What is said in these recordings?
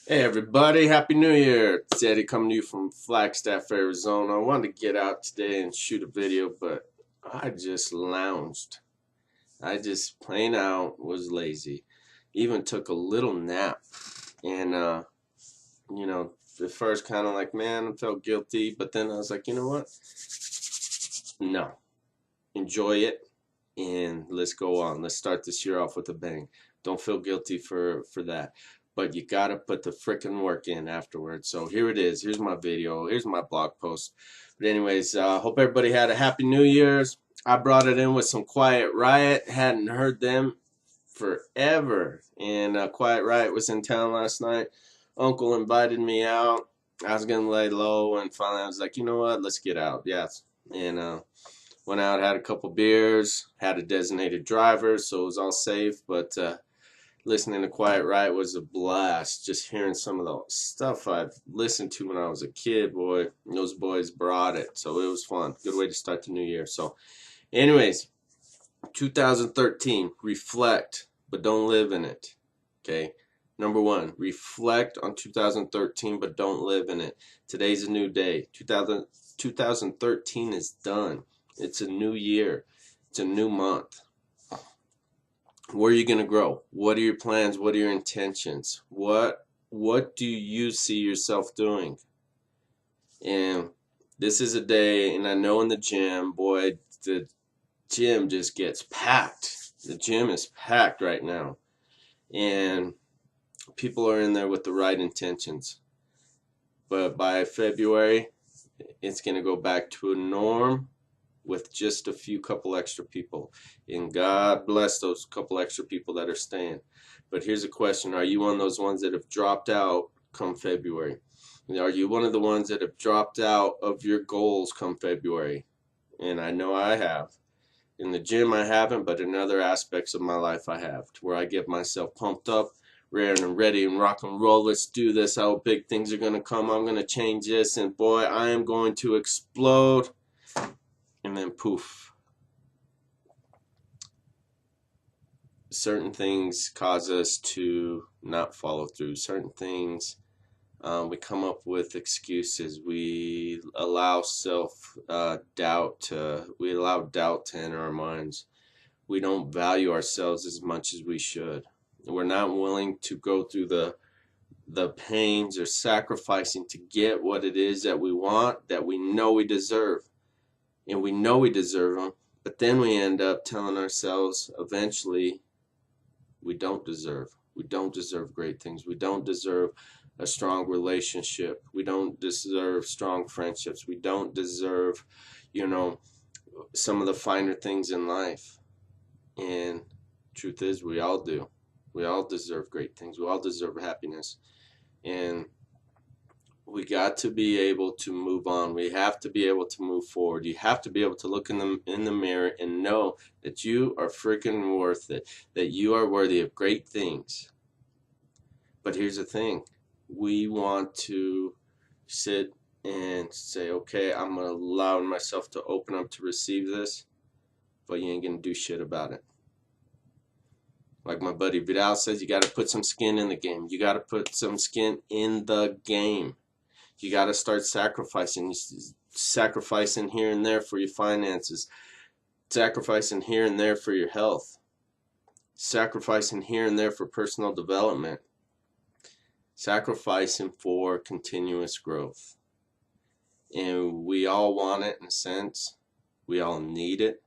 Hey everybody, Happy New Year! It's Eddie coming to you from Flagstaff, Arizona. I wanted to get out today and shoot a video, but I just lounged. I just plain out was lazy. Even took a little nap. And, at first kind of like, man, I felt guilty, but then I was like, you know what? No. Enjoy it, and let's go on. Let's start this year off with a bang. Don't feel guilty for that. But you gotta put the frickin' work in afterwards. So here it is. Here's my video. Here's my blog post. But anyways, hope everybody had a happy New Year's. I brought it in with some Quiet Riot. Hadn't heard them forever. And Quiet Riot was in town last night. Uncle invited me out. I was gonna lay low, and finally I was like, you know what? Let's get out. Yes. And went out, had a couple beers, had a designated driver, so it was all safe. But listening to Quiet Riot was a blast. Just hearing some of the stuff I've listened to when I was a kid, boy, those boys brought it. So it was fun. Good way to start the new year. So, anyways, 2013, reflect, but don't live in it. Okay? Number one, reflect on 2013, but don't live in it. Today's a new day. 2013 is done. It's a new year. It's a new month. Where are you going to grow? What are your plans? What are your intentions? What do you see yourself doing? And this is a day, and I know in the gym, boy, the gym just gets packed. The gym is packed right now. And people are in there with the right intentions. But by February, it's going to go back to a norm with just a few couple extra people. And God bless those couple extra people that are staying. But here's a question. Are you one of those ones that have dropped out come February? Are you one of the ones that have dropped out of your goals come February? And I know I have. In the gym I haven't, but in other aspects of my life I have, to where I get myself pumped up, ready and rock and roll. Let's do this. How big things are going to come. I'm going to change this, and boy, I am going to explode. And then poof. Certain things cause us to not follow through. Certain things, we come up with excuses. We allow doubt. We allow doubt to enter our minds. We don't value ourselves as much as we should. We're not willing to go through the pains or sacrificing to get what it is that we want, that we know we deserve. And we know we deserve them, but then we end up telling ourselves eventually we don't deserve. We don't deserve great things. We don't deserve a strong relationship. We don't deserve strong friendships. We don't deserve, some of the finer things in life. And truth is, we all do. We all deserve great things. We all deserve happiness. And we got to be able to move on. We have to be able to move forward. You have to be able to look in the mirror and know that you are freaking worth it, that you are worthy of great things. But here's the thing. We want to sit and say, okay, I'm going to allow myself to open up to receive this, but you ain't going to do shit about it. Like my buddy Vidal says, you got to put some skin in the game. You got to put some skin in the game. You got to start sacrificing here and there for your finances, sacrificing here and there for your health, sacrificing here and there for personal development, sacrificing for continuous growth. And we all want it in a sense. We all need it.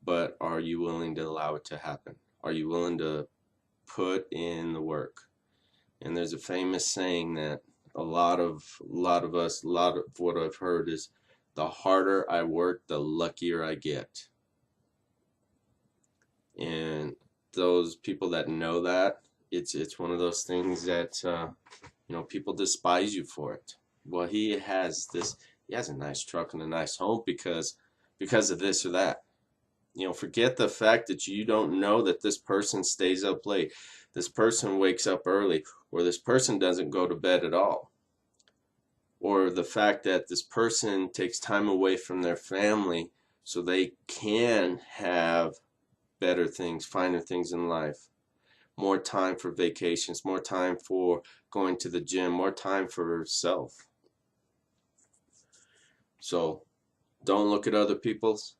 But are you willing to allow it to happen? Are you willing to put in the work? And there's a famous saying that a lot of what I've heard is, the harder I work, the luckier I get. And those people that know that, it's one of those things that people despise you for it. Well, he has a nice truck and a nice home because of this or that. Forget the fact that you don't know that this person stays up late, this person wakes up early, or this person doesn't go to bed at all. Or the fact that this person takes time away from their family so they can have better things, finer things in life, more time for vacations, more time for going to the gym, more time for herself. So don't look at other people's.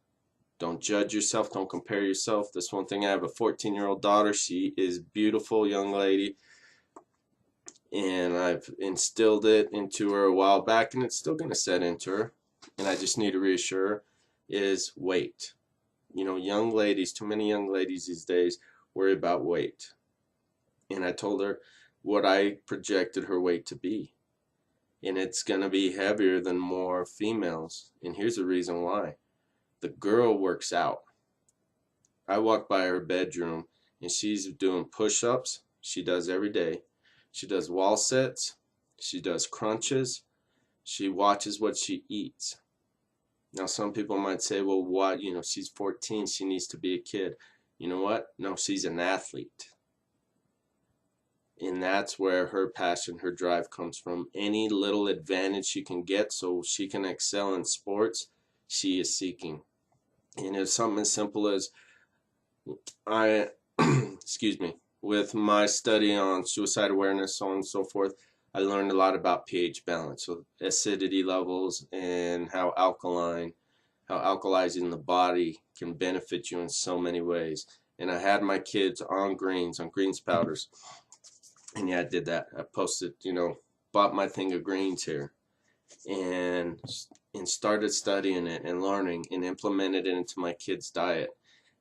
Don't judge yourself. Don't compare yourself. That's one thing. I have a 14-year-old daughter. She is a beautiful young lady, and I've instilled it into her a while back, and it's still going to set into her. And I just need to reassure her is weight. You know, young ladies, too many young ladies these days worry about weight. And I told her what I projected her weight to be. And it's going to be heavier than more females. And here's the reason why. The girl works out. I walk by her bedroom and she's doing push-ups. She does every day. She does wall sits. She does crunches. She watches what she eats. Now some people might say, well, what? You know, she's 14. She needs to be a kid. You know what? No, she's an athlete. And that's where her passion, her drive comes from. Any little advantage she can get so she can excel in sports, she is seeking. And it's something as simple as excuse me, with my study on suicide awareness, so on and so forth, I learned a lot about pH balance, so acidity levels and how alkalizing the body can benefit you in so many ways. And I had my kids on greens powders. And yeah, I did that. I posted, you know, bought my thing of greens here and started studying it and learning and implemented it into my kids' diet.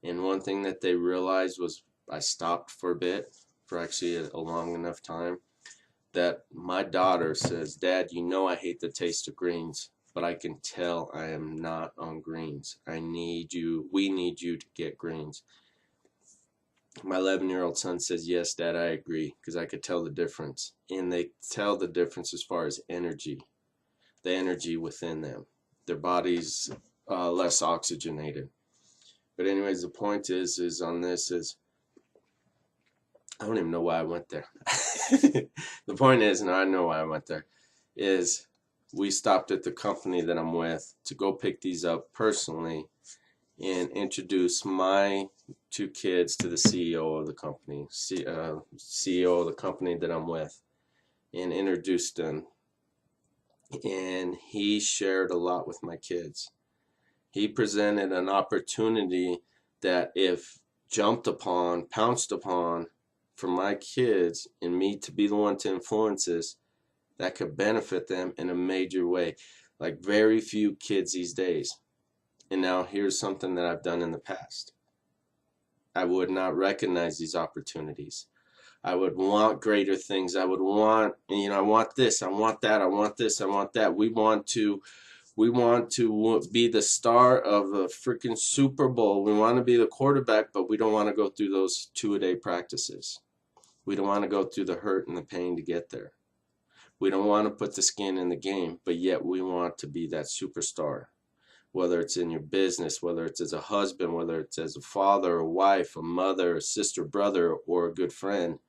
And one thing that they realized was I stopped for a bit, for actually a long enough time, that my daughter says, Dad, you know I hate the taste of greens, but I can tell I am not on greens. I need you, we need you to get greens. My 11-year-old son says, yes, Dad, I agree, because I could tell the difference. And they tell the difference as far as energy, the energy within them. Their body's less oxygenated. But anyways, the point is on this is, I don't even know why I went there. The point is, and I know why I went there, is we stopped at the company that I'm with to go pick these up personally and introduce my two kids to the CEO of the company, CEO of the company that I'm with, and introduced them. And he shared a lot with my kids. He presented an opportunity that if jumped upon, pounced upon for my kids and me to be the one to influence this, that could benefit them in a major way, like very few kids these days. And now here's something that I've done in the past. I would not recognize these opportunities. I would want greater things. I would want, you know, I want this, I want that, I want this, I want that. We want to be the star of a freaking Super Bowl. We want to be the quarterback, but we don't want to go through those 2-a-day practices. We don't want to go through the hurt and the pain to get there. We don't want to put the skin in the game, but yet we want to be that superstar. Whether it's in your business, whether it's as a husband, whether it's as a father, a wife, a mother, a sister, brother, or a good friend.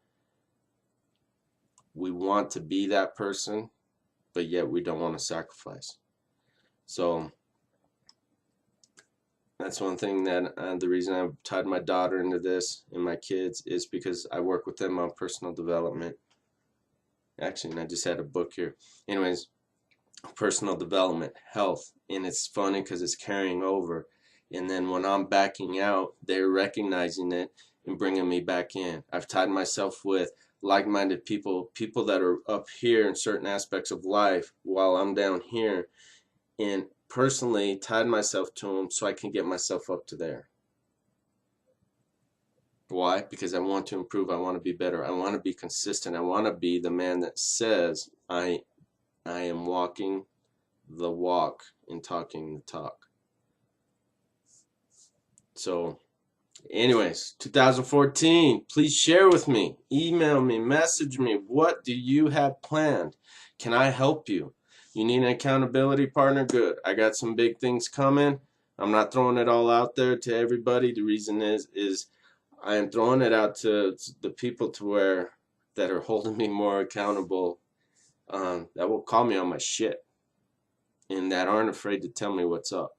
We want to be that person, but yet we don't want to sacrifice. So that's one thing that the reason I've tied my daughter into this and my kids is because I work with them on personal development. Actually, and I just had a book here. Anyways, personal development, health, and it's funny because it's carrying over. And then when I'm backing out, they're recognizing it and bringing me back in. I've tied myself with like-minded people, people that are up here in certain aspects of life while I'm down here, and personally tied myself to them so I can get myself up to there. Why? Because I want to improve. I want to be better. I want to be consistent. I want to be the man that says I am walking the walk and talking the talk. So anyways, 2014, please share with me, email me, message me. What do you have planned? Can I help you? You need an accountability partner? Good. I got some big things coming. I'm not throwing it all out there to everybody. The reason is I am throwing it out to the people that are holding me more accountable, that will call me on my shit and that aren't afraid to tell me what's up.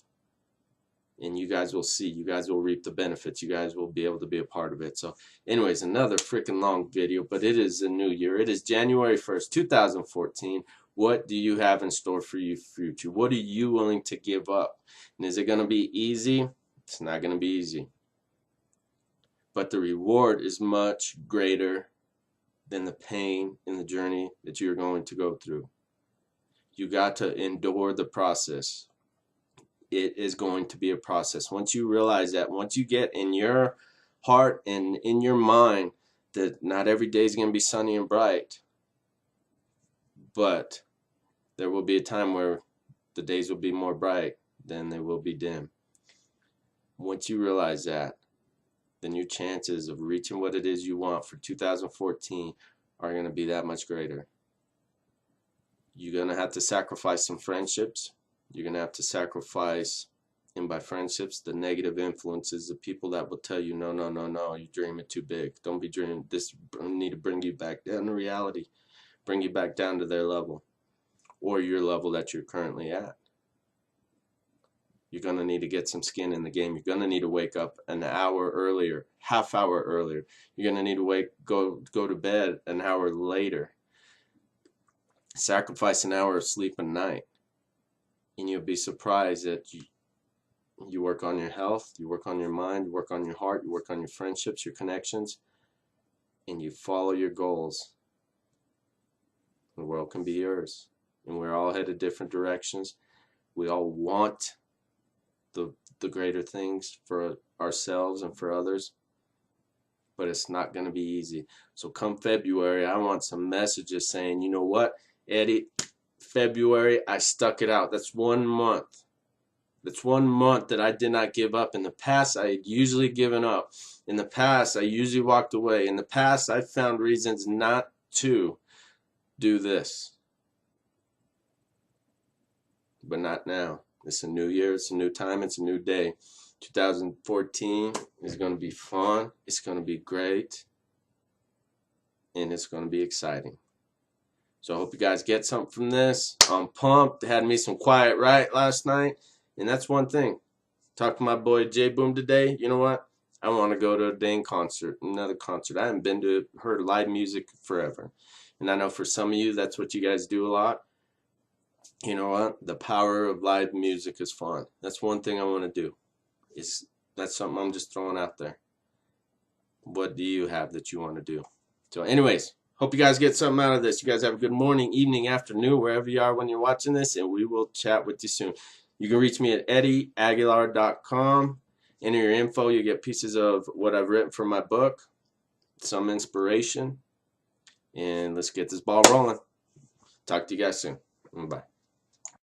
and you guys will see. You guys will reap the benefits. You guys will be able to be a part of it. So anyways, another freaking long video, but it is a new year. It is January 1st, 2014. What do you have in store for your future? What are you willing to give up? And is it going to be easy? It's not going to be easy. But the reward is much greater than the pain in the journey that you're going to go through. You got to endure the process. It is going to be a process. Once you realize that, once you get in your heart and in your mind that not every day is going to be sunny and bright, but there will be a time where the days will be more bright than they will be dim. Once you realize that, then your chances of reaching what it is you want for 2014 are going to be that much greater. You're going to have to sacrifice some friendships. You're going to have to sacrifice, and by friendships, the negative influences, the people that will tell you, no, no, no, no, you're dreaming too big. Don't be dreaming. This need to bring you back down to reality, bring you back down to their level or your level that you're currently at. You're going to need to get some skin in the game. You're going to need to wake up an hour earlier, half hour earlier. You're going to need to go to bed an hour later. Sacrifice an hour of sleep a night. And you'll be surprised that you work on your health, you work on your mind, you work on your heart, you work on your friendships, your connections, and you follow your goals. The world can be yours. And we're all headed different directions. We all want the greater things for ourselves and for others, but it's not going to be easy. So come February, I want some messages saying, you know what, Eddie, February, I stuck it out. That's 1 month. That's 1 month that I did not give up. In the past, I had usually given up. In the past, I usually walked away. In the past, I found reasons not to do this. But not now. It's a new year. It's a new time. It's a new day. 2014 is going to be fun. It's going to be great. And it's going to be exciting. So I hope you guys get something from this. I'm pumped. They had me some quiet right last night. And that's one thing. Talked to my boy J Boom today. You know what? I want to go to a dang concert. Another concert. I haven't been to heard live music forever. And I know for some of you, that's what you guys do a lot. You know what? The power of live music is fun. That's one thing I want to do. That's something I'm just throwing out there. What do you have that you want to do? So anyways, hope you guys get something out of this. You guys have a good morning, evening, afternoon, wherever you are when you're watching this, and we will chat with you soon. You can reach me at eddieaguilar.com. Enter your info. You get pieces of what I've written for my book, some inspiration, and let's get this ball rolling. Talk to you guys soon. Bye.